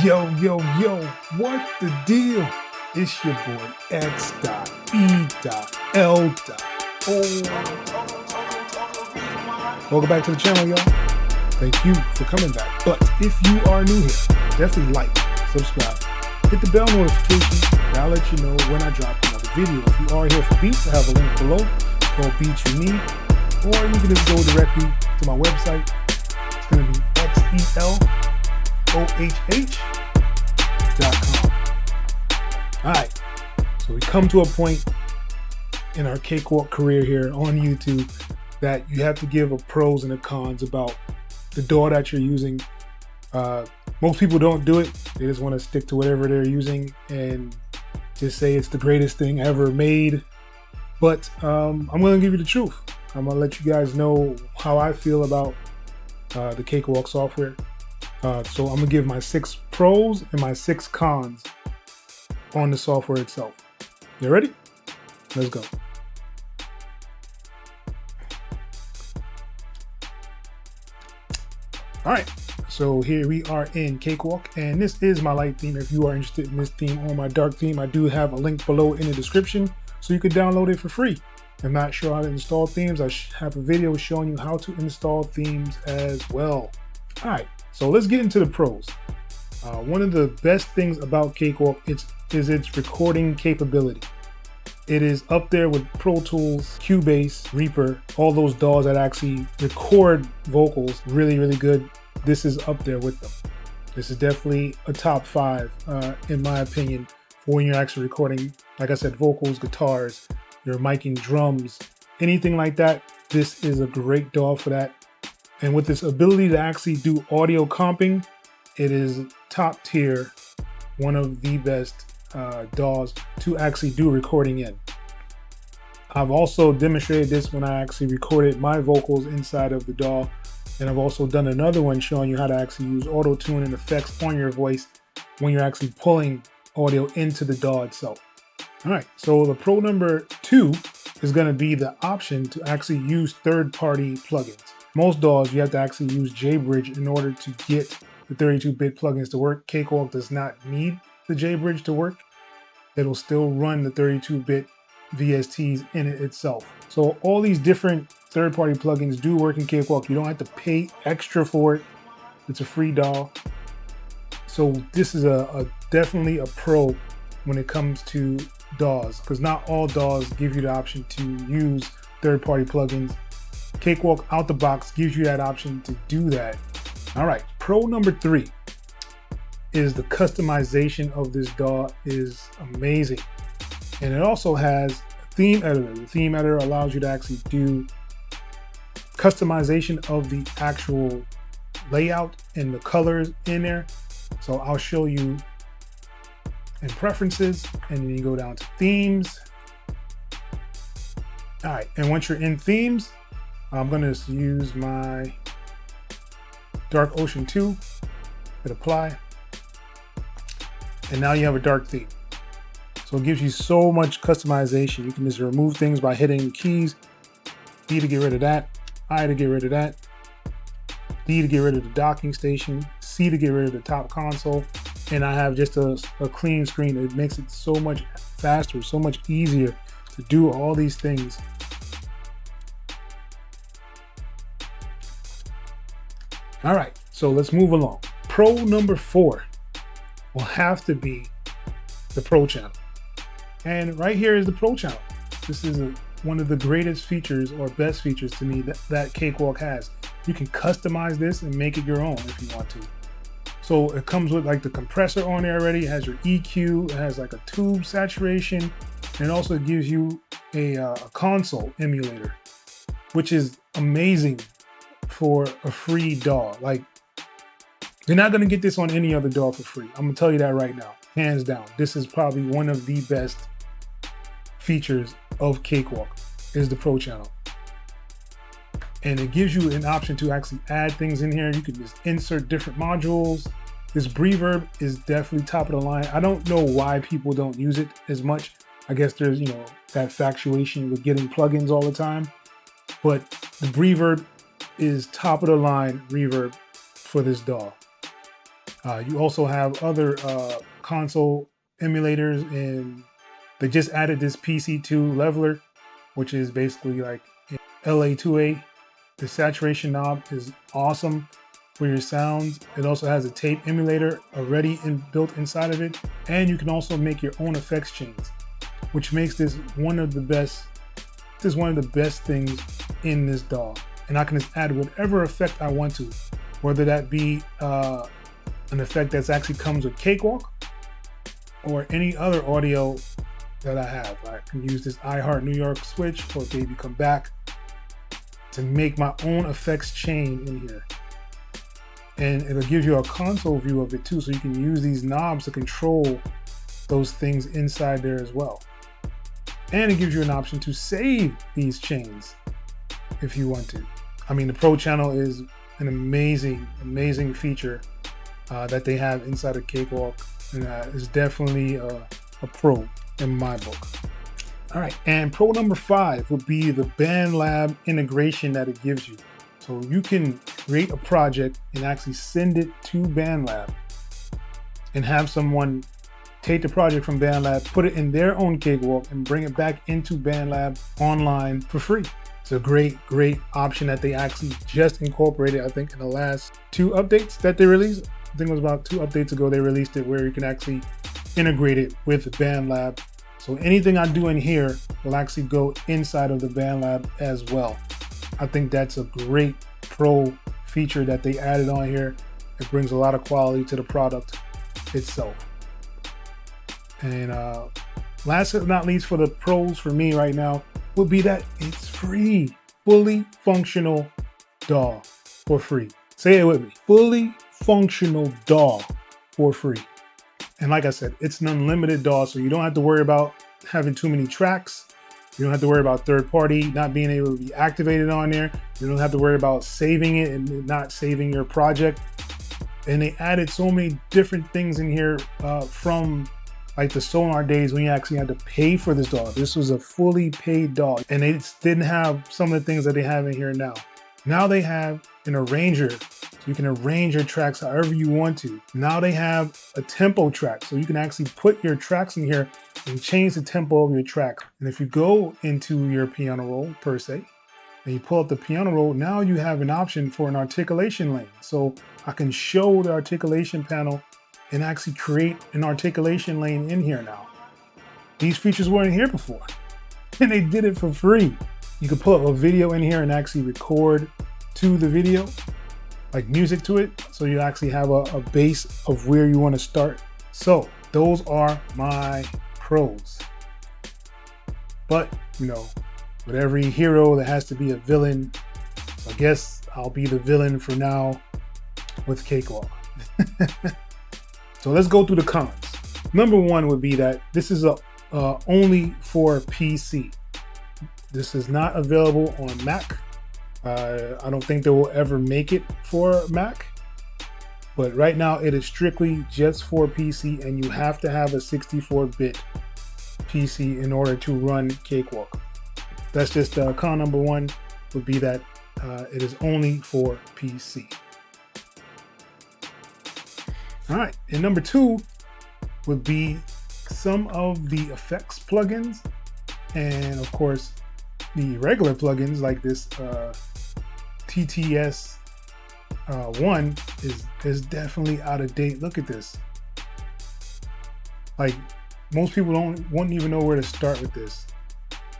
Yo, what the deal? It's your boy X.E.L. Welcome back to the channel, y'all. Thank you for coming back. But if you are new here, definitely like, subscribe, hit the bell notification. That'll let you know when I drop another video. If you are here for beats, I have a link below called Beats You Need, or you can just go directly to my website. It's going to be xelohh.com. All right, so we come to a point in our Cakewalk career here on YouTube that you have to give a pros and a cons about the DAW that you're using. Most people don't do it. They just want to stick to whatever they're using and just say it's the greatest thing ever made. But I'm going to give you the truth. I'm going to let you guys know how I feel about the Cakewalk software. So I'm going to give my 6 pros and my 6 cons on the software itself. You ready? Let's go. All right, so here we are in Cakewalk, and this is my light theme. If you are interested in this theme or my dark theme, I do have a link below in the description, so you can download it for free. If I'm not sure how to install themes, I have a video showing you how to install themes as well. All right, so let's get into the pros. One of the best things about Cakewalk is its recording capability. It is up there with Pro Tools, Cubase, Reaper, all those DAWs that actually record vocals really, really good. This is up there with them. This is definitely a top 5, in my opinion, for when you're actually recording, like I said, vocals, guitars, you're miking drums, anything like that. This is a great DAW for that. And with this ability to actually do audio comping, it is top tier, one of the best DAWs to actually do recording in. I've also demonstrated this when I actually recorded my vocals inside of the DAW, and I've also done another one showing you how to actually use auto tune and effects on your voice when you're actually pulling audio into the DAW itself. All right, so the pro number 2 is going to be the option to actually use third-party plugins. Most DAWs you have to actually use JBridge in order to get the 32-bit plugins to work. Cakewalk does not need the JBridge to work. It'll still run the 32-bit VSTs in it itself. So all these different third-party plugins do work in Cakewalk. You don't have to pay extra for it. It's a free DAW. So this is definitely a pro when it comes to DAWs, because not all DAWs give you the option to use third-party plugins. Cakewalk out the box gives you that option to do that. All right, pro number 3 is the customization of this DAW is amazing. And it also has a theme editor. The theme editor allows you to actually do customization of the actual layout and the colors in there. So I'll show you in preferences, and then you go down to themes. All right, and once you're in themes, I'm gonna use my Dark Ocean 2, hit apply, and now you have a dark theme. So it gives you so much customization. You can just remove things by hitting keys, D to get rid of that, I to get rid of that, D to get rid of the docking station, C to get rid of the top console, and I have just a clean screen. It makes it so much faster, so much easier to do all these things. All right, so let's move along. Pro number 4 will have to be the Pro channel. And right here is the Pro channel. This is one of the greatest features, or best features to me, that Cakewalk has. You can customize this and make it your own if you want to. So it comes with like the compressor on there already. It has your EQ, it has like a tube saturation, and it also gives you a console emulator, which is amazing for a free DAW. Like, you're not gonna get this on any other DAW for free. I'm gonna tell you that right now, hands down. This is probably one of the best features of Cakewalk, is the Pro channel. And it gives you an option to actually add things in here. You can just insert different modules. This reverb is definitely top of the line. I don't know why people don't use it as much. I guess there's, you know, that fluctuation with getting plugins all the time. But the reverb is top of the line reverb for this DAW. You also have other console emulators, and they just added this PC2 leveler, which is basically like LA2A. The saturation knob is awesome for your sounds. It also has a tape emulator already built inside of it, and you can also make your own effects chains, which makes this one of the best. This is one of the best things in this DAW, and I can just add whatever effect I want to, whether that be an effect that's actually comes with Cakewalk or any other audio that I have. I can use this iHeart New York switch or Baby Come Back to make my own effects chain in here. And it'll give you a console view of it too, so you can use these knobs to control those things inside there as well. And it gives you an option to save these chains if you want to. I mean, the Pro channel is an amazing, amazing feature that they have inside of Cakewalk, and is definitely a pro in my book. All right, and pro number 5 would be the Bandlab integration that it gives you. So you can create a project and actually send it to Bandlab and have someone take the project from Bandlab, put it in their own Cakewalk, and bring it back into Bandlab online for free. It's a great, great option that they actually just incorporated, I think, in the last 2 updates that they released. I think it was about 2 updates ago they released it, where you can actually integrate it with Bandlab. So anything I do in here will actually go inside of the Bandlab as well. I think that's a great pro feature that they added on here. It brings a lot of quality to the product itself. And last but not least, for the pros for me right now would be that it's free. Fully functional DAW for free. Say it with me. Fully functional DAW for free. And like I said, it's an unlimited DAW, so you don't have to worry about having too many tracks. You don't have to worry about third party not being able to be activated on there. You don't have to worry about saving it and not saving your project. And they added so many different things in here from like the Sonar days when you actually had to pay for this DAW. This was a fully paid DAW, and they didn't have some of the things that they have in here now. Now they have an arranger, so you can arrange your tracks however you want to. Now they have a tempo track, so you can actually put your tracks in here and change the tempo of your track. And if you go into your piano roll per se, and you pull up the piano roll, now you have an option for an articulation lane. So I can show the articulation panel and actually create an articulation lane in here now. These features weren't here before, and they did it for free. You can pull up a video in here and actually record to the video, like music to it, so you actually have a base of where you want to start. So those are my pros. But, you know, with every hero there has to be a villain. So I guess I'll be the villain for now with Cakewalk. So let's go through the cons. Number 1 would be that this is only for PC. This is not available on Mac. I don't think they will ever make it for Mac, but right now it is strictly just for PC, and you have to have a 64-bit PC in order to run Cakewalk. That's just con number 1 would be that it is only for PC. All right, and number 2 would be some of the effects plugins, and of course the regular plugins like this TTS 1 is definitely out of date. Look at this. Like, most people won't even know where to start with this.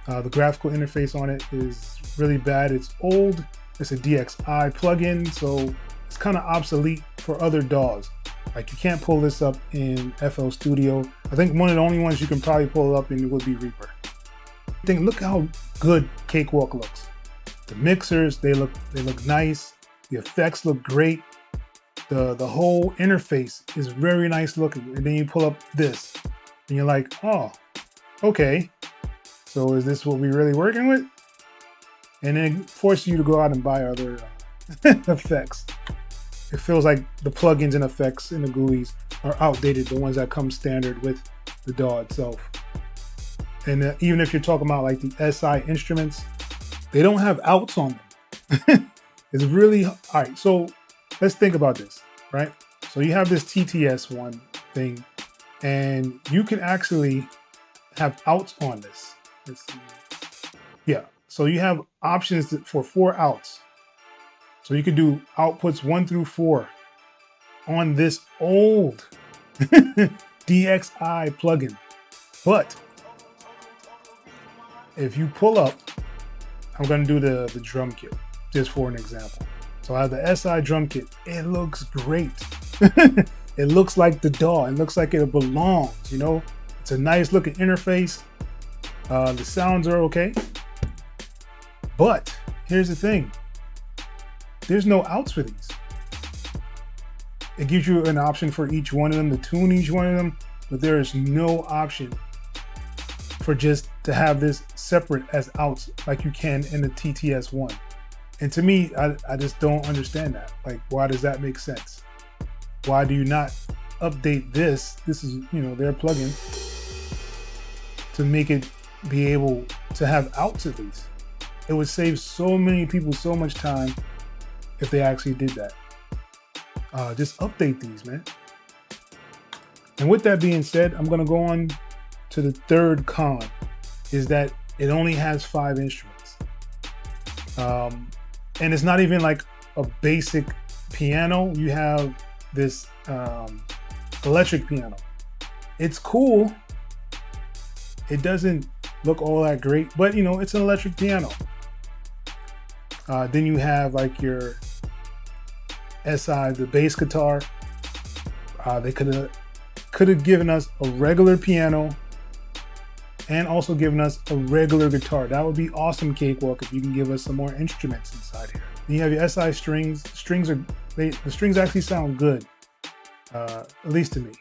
The graphical interface on it is really bad. It's old. It's a DXi plugin, so it's kind of obsolete for other DAWs. Like, you can't pull this up in FL Studio. I think one of the only ones you can probably pull it up in would be Reaper. Look how good Cakewalk looks. The mixers, they look nice. The effects look great. The whole interface is very nice looking. And then you pull up this and you're like, oh, okay. So is this what we're really working with? And then it forces you to go out and buy other effects. It feels like the plugins and effects in the GUIs are outdated, the ones that come standard with the DAW itself. And even if you're talking about like the SI instruments, they don't have outs on them. It's really, all right, so let's think about this, right? So you have this TTS1 thing, and you can actually have outs on this. Let's see. Yeah, so you have options for 4 outs. So you can do outputs 1 through 4 on this old DXi plugin. But if you pull up, I'm going to do the drum kit just for an example. So I have the SI drum kit. It looks great. It looks like the DAW. It looks like it belongs, you know. It's a nice looking interface. The sounds are okay. But here's the thing. There's no outs for these. It gives you an option for each one of them, to tune each one of them, but there is no option for just to have this separate as outs like you can in the TTS1. And to me, I just don't understand that. Like, why does that make sense? Why do you not update this? This is, you know, their plugin to make it be able to have outs at least. It would save so many people so much time if they actually did that. Just update these, man. And with that being said, I'm gonna go on to the third con, is that it only has 5 instruments. And it's not even like a basic piano. You have this electric piano. It's cool. It doesn't look all that great, but you know, it's an electric piano. Then you have like your SI, the bass guitar. They could have given us a regular piano and also given us a regular guitar. That would be awesome, Cakewalk, if you can give us some more instruments inside here. Then you have your SI strings. The strings actually sound good, at least to me.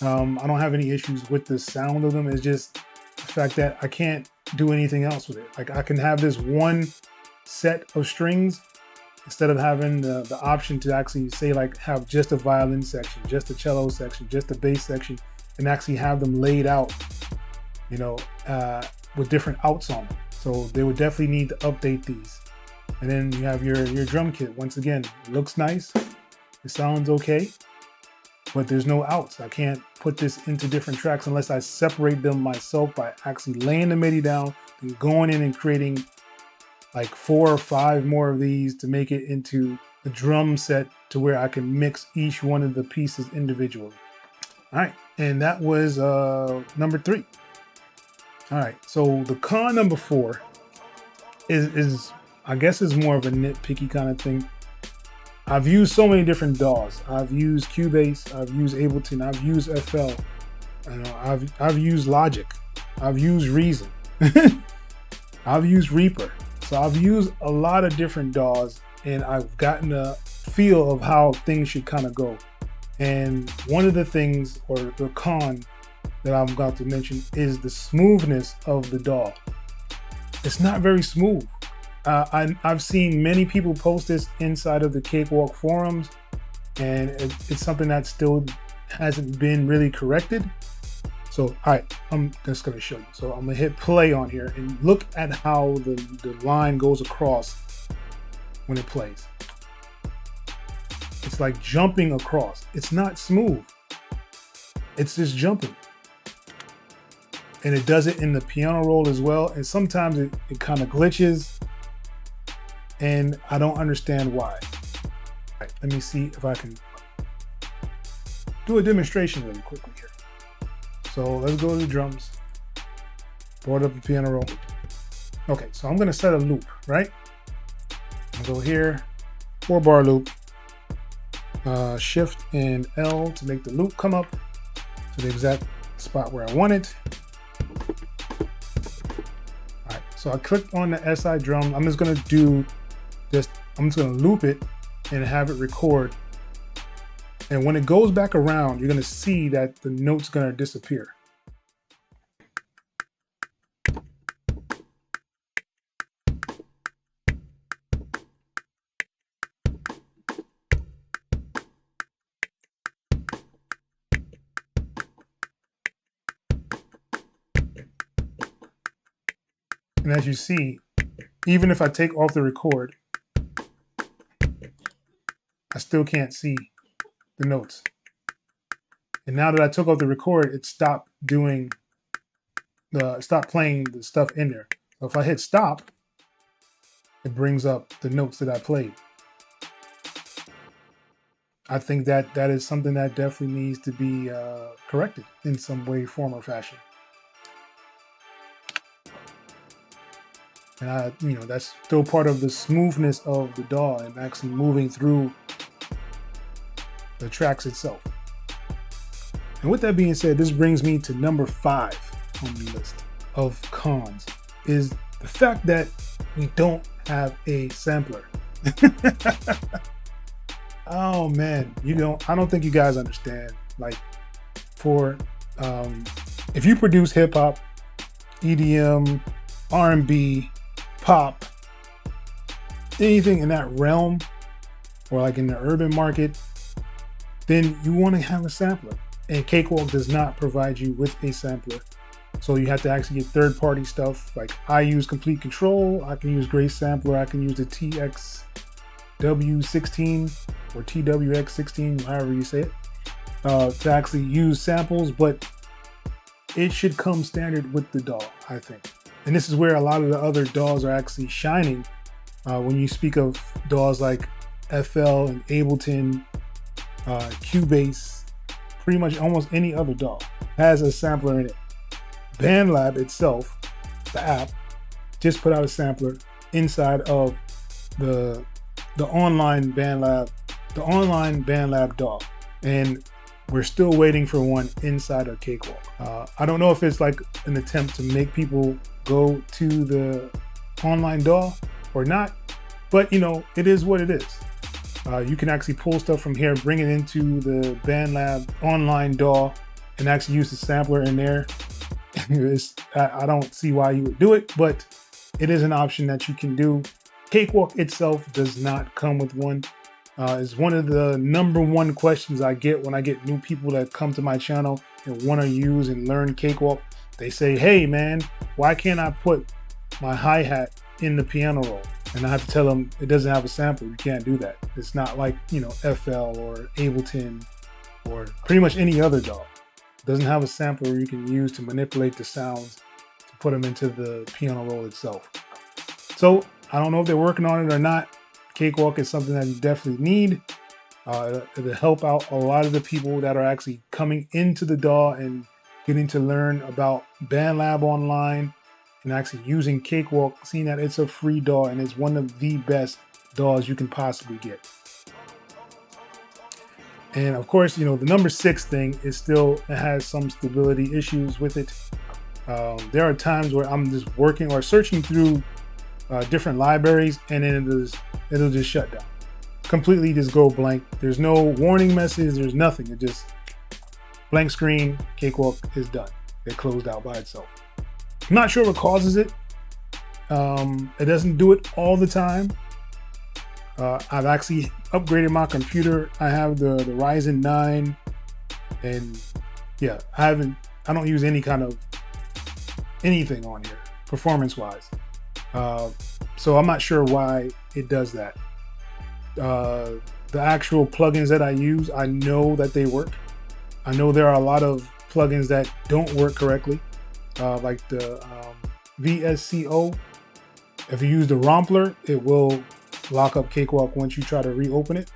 I don't have any issues with the sound of them. It's just the fact that I can't do anything else with it. Like, I can have this one set of strings instead of having the option to actually say, like, have just a violin section, just a cello section, just a bass section, and actually have them laid out, you know, with different outs on them. So they would definitely need to update these. And then you have your drum kit. Once again, it looks nice, it sounds okay, but there's no outs. I can't put this into different tracks unless I separate them myself by actually laying the MIDI down and going in and creating like 4 or 5 more of these to make it into a drum set to where I can mix each one of the pieces individually. All right, and that was number 3. All right, so the con number 4 is I guess is more of a nitpicky kind of thing. I've used so many different DAWs. I've used Cubase, I've used Ableton, I've used FL, you know, I've used Logic, I've used Reason, I've used Reaper. So I've used a lot of different DAWs, and I've gotten a feel of how things should kind of go. And one of the things, or the con that I'm about to mention, is the smoothness of the DAW. It's not very smooth. I've seen many people post this inside of the Cakewalk forums, and it's something that still hasn't been really corrected. So, all right, I'm just gonna show you. So I'm gonna hit play on here and look at how the line goes across when it plays. It's like jumping across. It's not smooth. It's just jumping. And it does it in the piano roll as well. And sometimes it kind of glitches, and I don't understand why. All right, let me see if I can do a demonstration really quickly here. So let's go to the drums, board up the piano roll. Okay, so I'm gonna set a loop, right? I'll go here, 4-bar loop, Shift and L to make the loop come up to the exact spot where I want it. All right, so I clicked on the SI drum. I'm just gonna loop it and have it record. And when it goes back around, you're gonna see that the note's gonna disappear. And as you see, even if I take off the record, I still can't see the notes. And now that I took off the record, it stopped playing the stuff in there. So if I hit stop, it brings up the notes that I played. I think that is something that definitely needs to be corrected in some way, form, or fashion. And that's still part of the smoothness of the DAW and actually moving through the tracks itself. And with that being said, this brings me to number 5 on the list of cons, is the fact that we don't have a sampler. Oh man, I don't think you guys understand. Like, for if you produce hip hop, EDM, R&B, pop, anything in that realm, or like in the urban market, then you want to have a sampler. And Cakewalk does not provide you with a sampler. So you have to actually get third-party stuff. Like, I use Complete Control, I can use Grace Sampler, I can use the TXW16 or TWX16, however you say it, to actually use samples, but it should come standard with the DAW, I think. And this is where a lot of the other DAWs are actually shining. When you speak of DAWs like X.E.L and Ableton, Cubase, pretty much almost any other DAW has a sampler in it. Bandlab itself, the app, just put out a sampler inside of the online Bandlab DAW, and we're still waiting for one inside of Cakewalk. I don't know if it's like an attempt to make people go to the online DAW or not, but it is what it is. You can actually pull stuff from here, bring it into the Bandlab online DAW, and actually use the sampler in there. I don't see why you would do it, but it is an option that you can do. Cakewalk itself does not come with one. It's one of the #1 questions I get when I get new people that come to my channel and want to use and learn Cakewalk. They say, hey man, why can't I put my hi-hat in the piano roll? And I have to tell them it doesn't have a sampler. You can't do that. It's not like X.E.L or Ableton or pretty much any other DAW. It doesn't have a sampler you can use to manipulate the sounds to put them into the piano roll itself. So I don't know if they're working on it or not. Cakewalk is something that you definitely need. It'll help out a lot of the people that are actually coming into the DAW and getting to learn about Bandlab online and actually using Cakewalk, seeing that it's a free DAW and it's one of the best DAWs you can possibly get. And of course, the number 6 thing is still, it has some stability issues with it. There are times where I'm just working or searching through different libraries, and then it'll just shut down. Completely just go blank. There's no warning message, there's nothing. It just blank screen, Cakewalk is done. It closed out by itself. I'm not sure what causes it. It doesn't do it all the time. I've actually upgraded my computer. I have the Ryzen 9, and yeah, I don't use any kind of anything on here performance-wise. So I'm not sure why it does that. The actual plugins that I use, I know that they work. I know there are a lot of plugins that don't work correctly, like the VST. If you use the Rompler, it will lock up Cakewalk once you try to reopen it.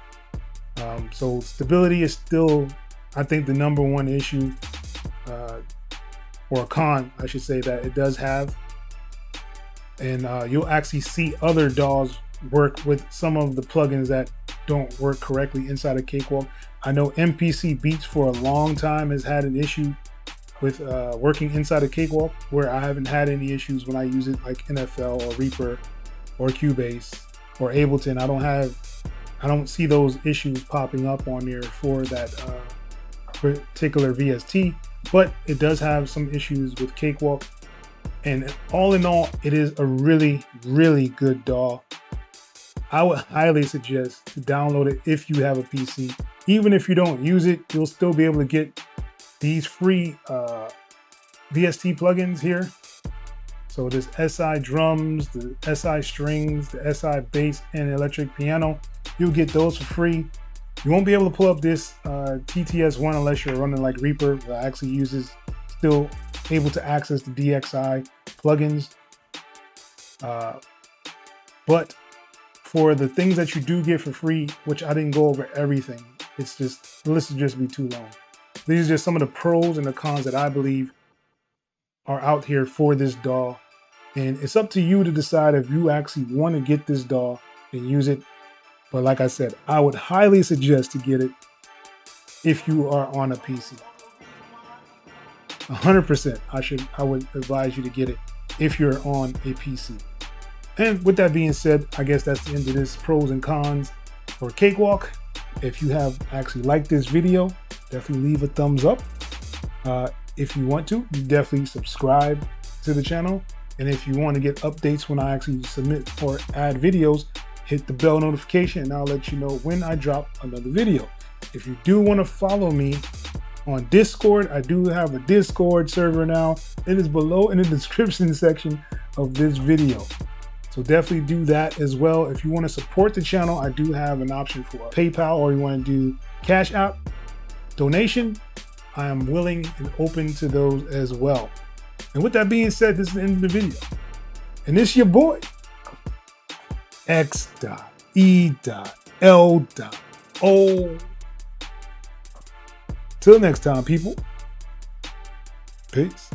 So stability is still, I think, the #1 issue, or con, I should say, that it does have. And you'll actually see other DAWs work with some of the plugins that don't work correctly inside of Cakewalk. I know MPC Beats for a long time has had an issue with working inside of Cakewalk, where I haven't had any issues when I use it, like in X.E.L or Reaper or Cubase or Ableton. I don't see those issues popping up on there for that particular VST, but it does have some issues with Cakewalk. And all in all, it is a really, really good DAW. I would highly suggest to download it if you have a PC. Even if you don't use it, you'll still be able to get these free VST plugins here. So this SI drums, the SI strings, the SI bass, and electric piano, you'll get those for free. You won't be able to pull up this TTS1 unless you're running like Reaper, that actually uses, still able to access the DXI plugins. But for the things that you do get for free, which I didn't go over everything, it's just, the list would just be too long. These are just some of the pros and the cons that I believe are out here for this DAW. And it's up to you to decide if you actually want to get this DAW and use it. But like I said, I would highly suggest to get it if you are on a PC. 100%, I would advise you to get it if you're on a PC. And with that being said, I guess that's the end of this pros and cons for Cakewalk. If you have actually liked this video, definitely leave a thumbs up. If you want to, you definitely subscribe to the channel. And if you want to get updates when I actually submit or add videos, hit the bell notification and I'll let you know when I drop another video. If you do want to follow me on Discord, I do have a Discord server now. It is below in the description section of this video. So definitely do that as well. If you want to support the channel, I do have an option for PayPal, or you want to do Cash App donation. I am willing and open to those as well. And with that being said, this is the end of the video. And this your boy, X.E.L.O. Till next time, people. Peace.